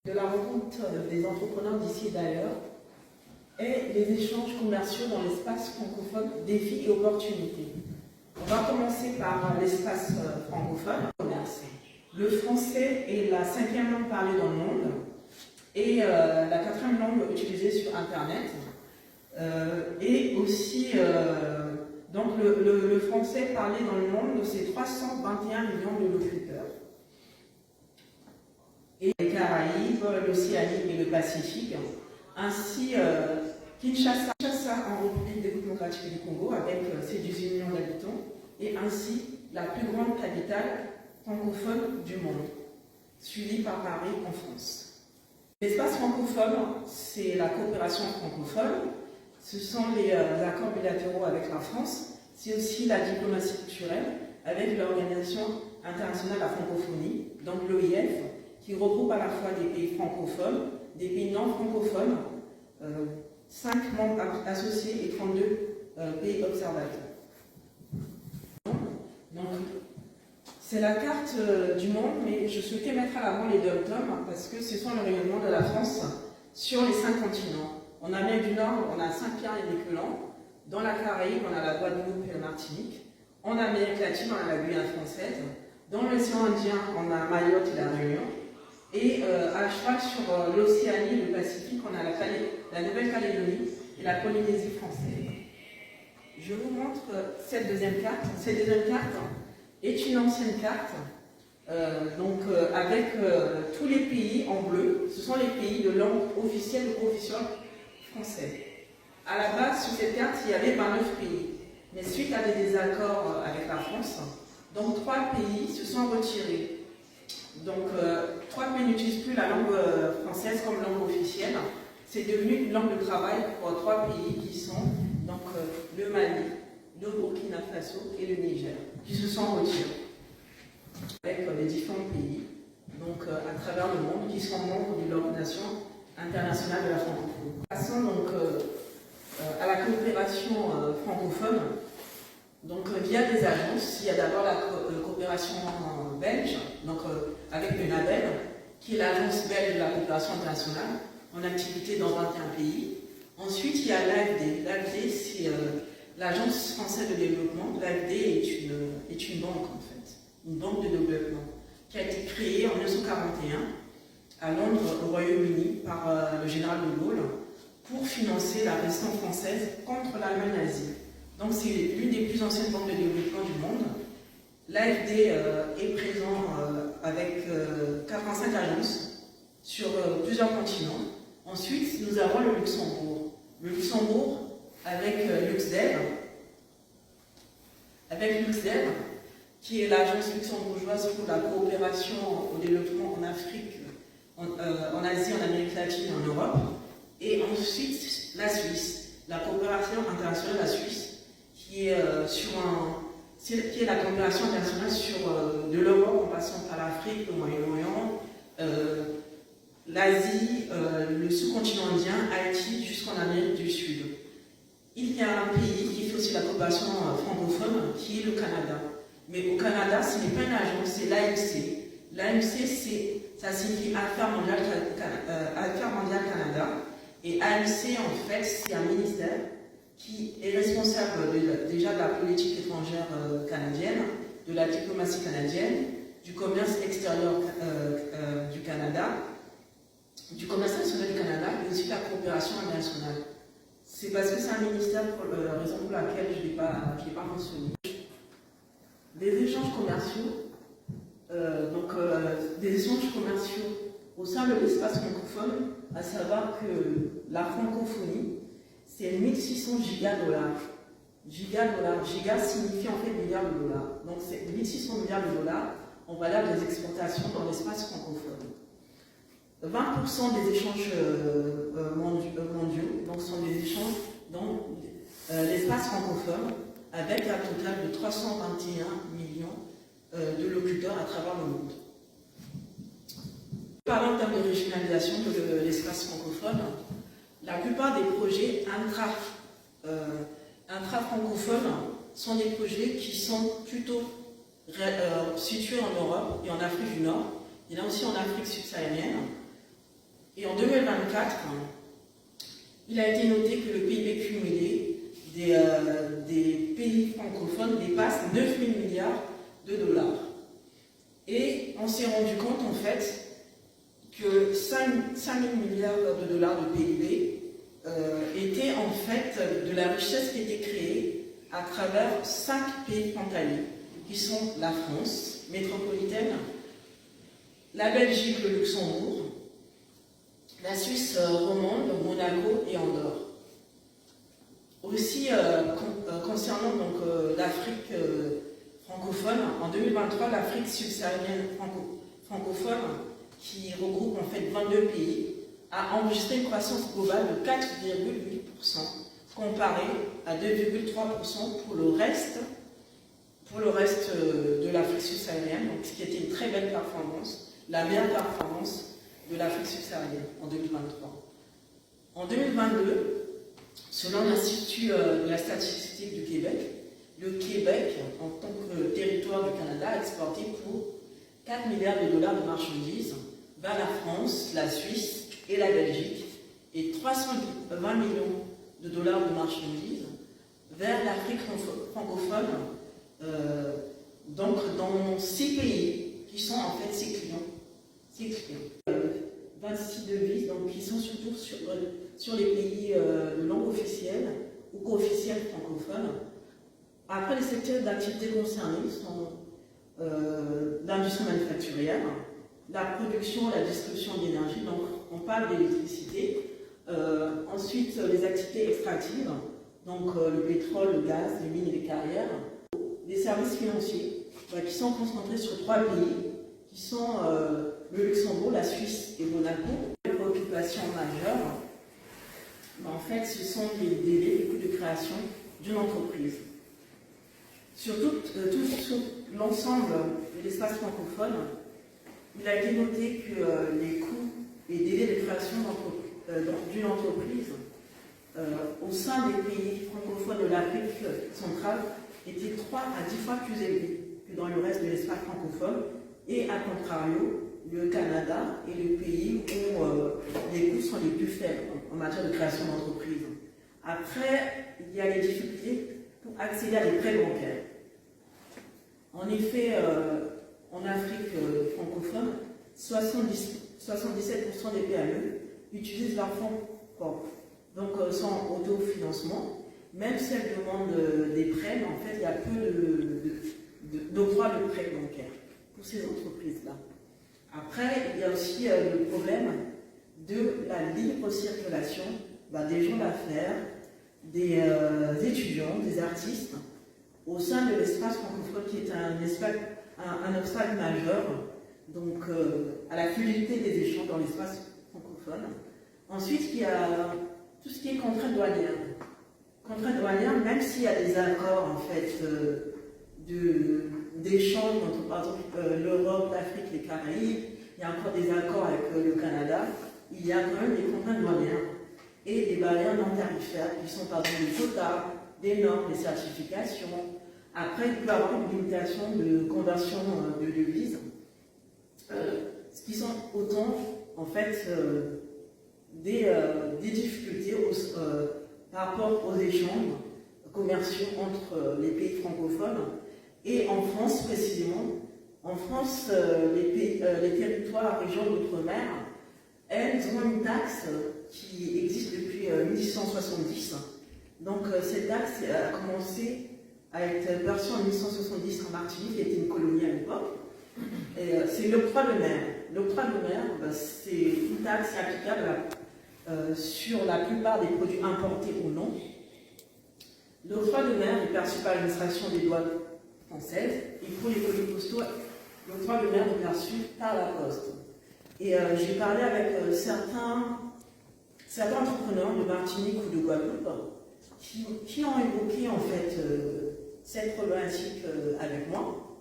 de la rencontre des entrepreneurs d'ici et d'ailleurs est les échanges commerciaux dans l'espace francophone, défis et opportunités. On va commencer par l'espace francophone. Le français est la 5e langue parlée dans le monde et la 4e langue utilisée sur Internet. Et aussi, donc le français parlé dans le monde, c'est 321 millions de locuteurs. Et les Caraïbes, l'Océanie et le Pacifique, ainsi Kinshasa en République démocratique du Congo avec ses 18 millions d'habitants, et ainsi la plus grande capitale francophone du monde, suivie par Paris en France. L'espace francophone, c'est la coopération francophone, ce sont les accords bilatéraux avec la France, c'est aussi la diplomatie culturelle avec l'Organisation internationale de la francophonie, donc l'OIF, qui regroupe à la fois des pays francophones, des pays non francophones, 5 membres associés et 32 pays observateurs. Donc, c'est la carte du monde, mais je souhaitais mettre à l'avant les 2 tomes parce que ce sont le rayonnement de la France sur les 5 continents. En Amérique du Nord, on a Saint-Pierre-et-Miquelon. Dans la Caraïbe, on a la Guadeloupe et la Martinique. En Amérique latine, on a la Guyane française. Dans l'océan Indien, on a Mayotte et la Réunion. Et à cheval sur l'Océanie et le Pacifique, on a la Nouvelle-Calédonie et la Polynésie française. Je vous montre cette deuxième carte. Cette deuxième carte est une ancienne carte, avec tous les pays en bleu. Ce sont les pays de langue officielle ou officielle française. À la base, sur cette carte, il y avait 29 pays. Mais suite à des désaccords avec la France, donc 3 pays se sont retirés. Donc, 3 pays n'utilisent plus la langue française comme langue officielle. C'est devenu une langue de travail pour 3 pays qui sont donc, le Mali, le Burkina Faso et le Niger, qui se sont retirés avec les différents pays donc, à travers le monde qui sont membres de l'Organisation internationale de la francophonie. Passons donc à la coopération francophone. Donc, via des agences, il y a d'abord la coopération belge, donc avec le NABEL, qui est l'agence belge de la coopération internationale, en activité dans 21 pays. Ensuite, il y a l'AFD. L'AFD, c'est l'Agence française de développement. L'AFD est une banque, en fait, une banque de développement, qui a été créée en 1941 à Londres, au Royaume-Uni, par le général de Gaulle, pour financer la résistance française contre l'Allemagne nazie. Donc c'est l'une des plus anciennes banques de développement du monde. L'AFD est présent avec 85 agences sur plusieurs continents. Ensuite, nous avons le Luxembourg. Le Luxembourg avec LuxDev, qui est l'agence luxembourgeoise pour la coopération au développement en Afrique, en Asie, en Amérique latine et en Europe. Et ensuite, la Suisse, la coopération internationale de la Suisse, qui est la coopération internationale de l'Europe en passant par l'Afrique, le Moyen-Orient, l'Asie, le sous-continent indien, Haïti, jusqu'en Amérique du Sud. Il y a un pays qui fait aussi la coopération francophone, qui est le Canada. Mais au Canada, ce n'est pas une agence, c'est l'AMC. L'AMC, ça signifie Affaires mondiales Canada. Et AMC, en fait, c'est un ministère qui est responsable déjà de la politique étrangère canadienne, de la diplomatie canadienne, du commerce extérieur du Canada, du commerce national du Canada et aussi de la coopération internationale. C'est parce que c'est un ministère, pour la raison pour laquelle je ne l'ai pas mentionné. Des échanges commerciaux, des échanges commerciaux au sein de l'espace francophone, à savoir que la francophonie, c'est 1600 giga-dollars. Giga signifie en fait milliards de dollars. Donc c'est 1600 milliards de dollars en valeur des exportations dans l'espace francophone. 20% des échanges mondiaux donc, sont des échanges dans l'espace francophone, avec un total de 321 millions de locuteurs à travers le monde. Parlant en termes de régionalisation de l'espace francophone, la plupart des projets intra-francophones sont des projets qui sont plutôt situés en Europe et en Afrique du Nord. Il y en a aussi en Afrique subsaharienne. Et en 2024, il a été noté que le PIB cumulé des pays francophones dépasse 9 000 milliards de dollars. Et on s'est rendu compte en fait que 5 000 milliards de dollars de PIB étaient en fait de la richesse qui était créée à travers 5 pays frontaliers, qui sont la France métropolitaine, la Belgique, le Luxembourg, la Suisse romande, Monaco et Andorre. Aussi, concernant l'Afrique francophone, en 2023, l'Afrique subsaharienne francophone, qui regroupe en fait 22 pays, a enregistré une croissance globale de 4,8%, comparé à 2,3% pour le reste de l'Afrique subsaharienne, donc ce qui était une très belle performance, la meilleure performance de l'Afrique subsaharienne en 2023. En 2022, selon l'Institut de la statistique du Québec, le Québec, en tant que territoire du Canada, a exporté pour 4 milliards de dollars de marchandises vers la France, la Suisse et la Belgique, et 320 millions de dollars de marchandises vers l'Afrique francophone, donc dans 6 pays qui sont en fait ses clients. 26 devises, donc qui sont surtout sur les pays de langue officielle ou co-officielle francophone. Après, les secteurs d'activité concernés sont l'industrie manufacturière, la production et la distribution d'énergie, donc on parle d'électricité. Ensuite, les activités extractives, donc le pétrole, le gaz, les mines et les carrières. Les services financiers, qui sont concentrés sur 3 pays, qui sont le Luxembourg, la Suisse et Monaco. Les préoccupations majeures, en fait, ce sont les délais, les coûts de création d'une entreprise. Sur l'ensemble de l'espace francophone, il a été noté que les coûts et délais de création d'une entreprise au sein des pays francophones de l'Afrique centrale étaient 3 à 10 fois plus élevés que dans le reste de l'espace francophone, et à contrario, le Canada est le pays où les coûts sont les plus faibles en matière de création d'entreprise. Après, il y a les difficultés pour accéder à des prêts bancaires. En effet, en Afrique francophone, 77% des PME utilisent leurs fonds propres, donc sans autofinancement. Même si elles demandent des prêts, mais en fait, il y a peu d'octroi de prêts bancaires pour ces entreprises-là. Après, il y a aussi le problème de la libre circulation des gens d'affaires, des étudiants, des artistes, au sein de l'espace francophone, qui est un obstacle majeur donc, à la fluidité des échanges dans l'espace francophone. Ensuite, il y a tout ce qui est contraintes douanières. Contraintes douanières, même s'il y a des accords en fait, d'échange entre par exemple l'Europe, l'Afrique, les Caraïbes, il y a encore des accords avec le Canada, il y a quand même des contraintes douanières et des barrières non tarifaires qui sont par exemple des quotas, des normes, des certifications. Après, il peut y avoir une limitation de conversion de devises, ce qui sont autant en fait des difficultés par rapport aux échanges commerciaux entre les pays francophones. Et en France, précisément, en France, les territoires, régions d'outre-mer, elles ont une taxe qui existe depuis 1870. Donc cette taxe a commencé à être perçue en 1870 en Martinique, qui était une colonie à l'époque. C'est l'octroi de mer. L'octroi de mer, c'est une taxe applicable sur la plupart des produits importés ou non. L'octroi de mer est perçu par l'administration des douanes françaises, et pour les colis postaux, l'octroi de mer est perçu par la Poste. Et j'ai parlé avec certains entrepreneurs de Martinique ou de Guadeloupe qui ont évoqué en fait cette problématique avec moi.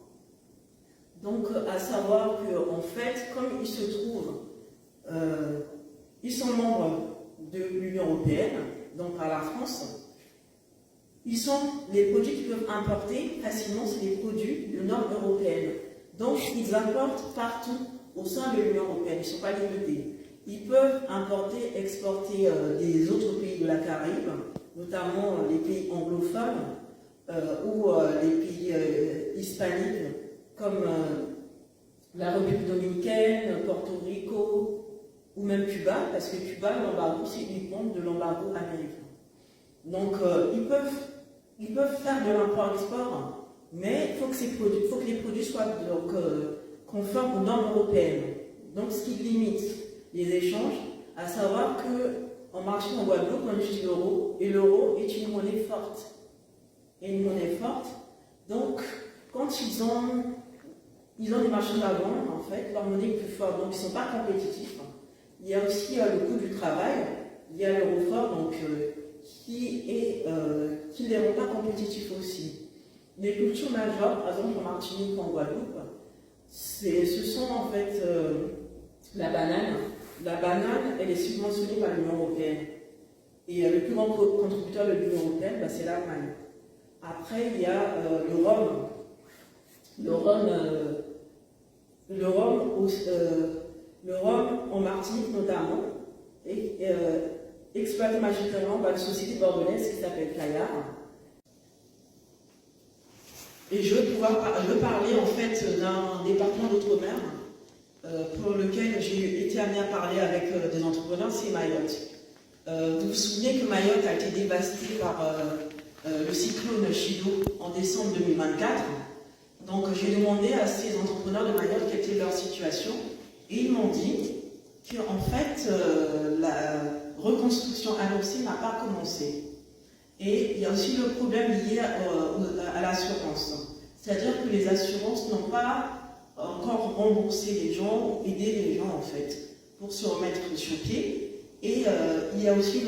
Donc, à savoir que en fait, comme ils se trouvent, ils sont membres de l'Union européenne, donc par la France. Les produits qu'ils peuvent importer facilement, c'est des produits de normes européennes. Donc, ils importent partout au sein de l'Union européenne. Ils ne sont pas limités. Ils peuvent importer, exporter des autres pays de la Caraïbe, notamment les pays anglophones ou les pays hispaniques comme la République dominicaine, Porto Rico ou même Cuba, parce que Cuba, l'embargo, c'est uniquement de l'embargo américain. Donc ils peuvent faire de l'import-export, mais il faut que les produits soient conformes aux normes européennes. Donc ce qui limite les échanges, à savoir qu'en Martinique, en Guadeloupe, on utilise l'euro, et l'euro est une monnaie forte. Donc quand ils ont des marchés à vendre, en fait, leur monnaie est plus forte, donc ils ne sont pas compétitifs. Il y a aussi le coût du travail, il y a l'euro fort, donc qui ne les rend pas compétitifs aussi. Les cultures majeures, par exemple en Martinique ou en Guadeloupe, ce sont en fait la banane. La banane, elle est subventionnée par l'Union européenne. Et le plus grand contributeur de l'Union européenne, c'est l'Allemagne. Après, il y a le rhum. Le rhum en Martinique notamment, exploité majoritairement par une société bordelaise qui s'appelle Caillard. Et je veux parler en fait d'un département d'outre-mer pour lequel j'ai été amenée à parler avec des entrepreneurs, c'est Mayotte. Vous vous souvenez que Mayotte a été dévastée par le cyclone Chido en décembre 2024. Donc j'ai demandé à ces entrepreneurs de Mayotte quelle était leur situation et ils m'ont dit qu'en fait la reconstruction annoncée n'a pas commencé. Et il y a aussi le problème lié à l'assurance. C'est-à-dire que les assurances n'ont pas encore remboursé les gens, aidé les gens en fait, pour se remettre sur pied. Et il y a aussi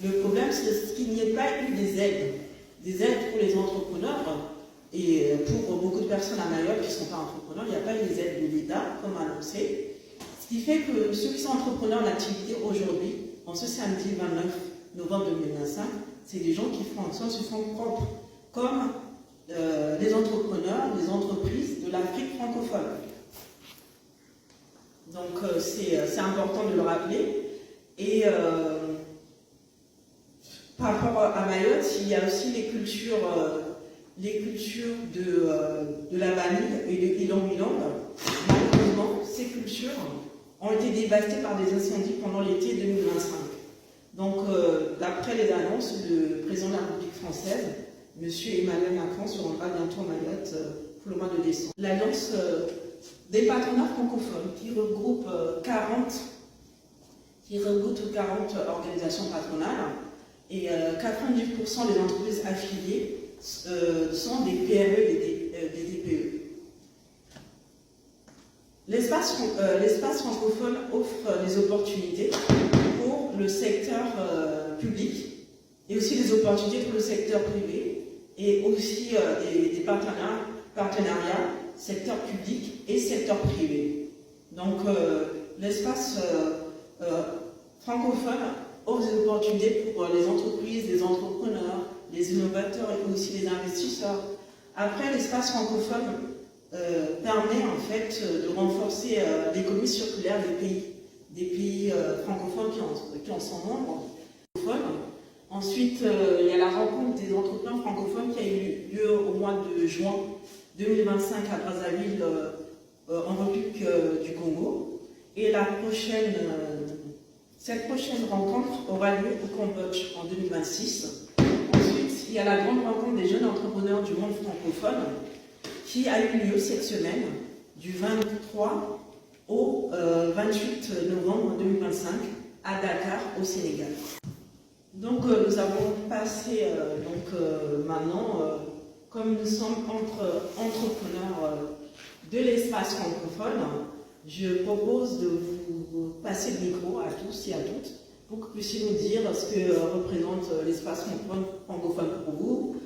le problème, c'est qu'il n'y ait pas eu des aides pour les entrepreneurs. Et pour beaucoup de personnes à Mayotte qui ne sont pas entrepreneurs, il n'y a pas eu les aides de l'État, comme annoncé. Ce qui fait que ceux qui sont entrepreneurs d'activité aujourd'hui, en ce samedi 29 novembre 2025, c'est des gens qui font en sorte se font propres, comme les entrepreneurs, les entreprises de l'Afrique francophone. Donc c'est important de le rappeler. Et par rapport à Mayotte, il y a aussi les cultures de la vanille et de ilang-ilang. Malheureusement, ces cultures ont été dévastées par des incendies pendant l'été 2025. Donc, d'après les annonces, le président de la République française, M. Emmanuel Macron, se rendra bientôt à Mayotte pour le mois de décembre. L'Alliance des partenaires francophones qui regroupe 40 organisations patronales et 90% des entreprises affiliées sont des PME et des TPE. L'espace francophone offre des opportunités pour le secteur public et aussi des opportunités pour le secteur privé et aussi des partenariats secteur public et secteur privé. Donc l'espace francophone offre des opportunités pour les entreprises, les entrepreneurs, les innovateurs et aussi les investisseurs. Après, l'espace francophone permet en fait de renforcer l'économie circulaire des pays francophones qui en sont membres. Ensuite, il y a la rencontre des entrepreneurs francophones qui a eu lieu au mois de juin 2025 à Brazzaville, en République du Congo. Et cette prochaine rencontre aura lieu au Cambodge en 2026. Ensuite, il y a la grande rencontre des jeunes entrepreneurs du monde francophone qui a eu lieu cette semaine, du 23 au 28 novembre 2025 à Dakar, au Sénégal. Donc nous avons passé, maintenant, comme nous sommes entre entrepreneurs de l'espace francophone, je propose de vous passer le micro à tous et à toutes pour que vous puissiez nous dire ce que représente l'espace francophone pour vous,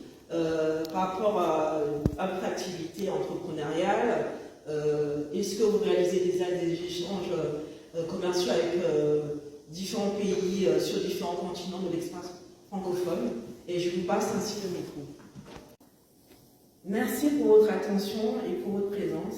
par rapport à votre activité entrepreneuriale. Est-ce que vous réalisez des échanges commerciaux avec différents pays sur différents continents de l'espace francophone? Et je vous passe ainsi le micro. Merci pour votre attention et pour votre présence.